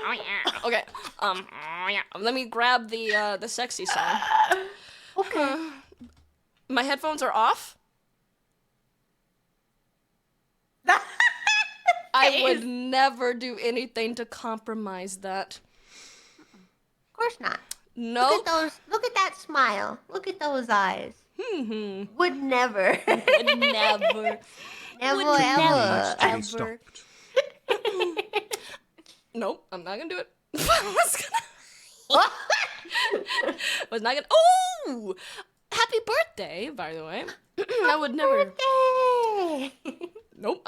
Oh yeah. Okay. Oh yeah. Let me grab the sexy song. Okay. My headphones are off. I would never do anything to compromise that. Of course not. No. Look at those. Look at that smile. Look at those eyes. Would never. Would never. Never Would ever. never. Be stopped. Nope, I'm not gonna do it. I was not gonna. Oh, happy birthday, by the way. I would never. Birthday. Nope.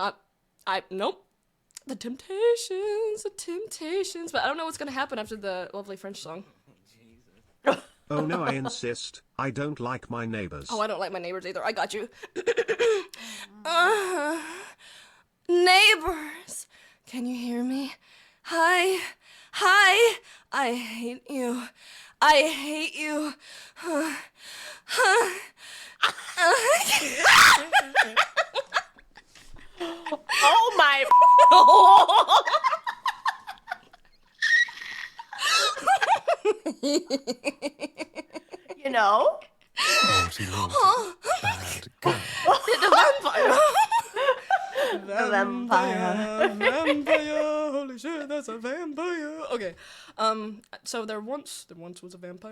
Nope. The Temptations. But I don't know what's gonna happen after the lovely French song. Oh no, I insist. I don't like my neighbors. Oh, I don't like my neighbors either. I got you. Neighbors, can you hear me? Hi. I hate you. I hate you. Oh my. You know? Naughty, naughty, bad girl. The vampire. The vampire. Vampire. Holy shit, that's a vampire. Okay. So there once was a vampire.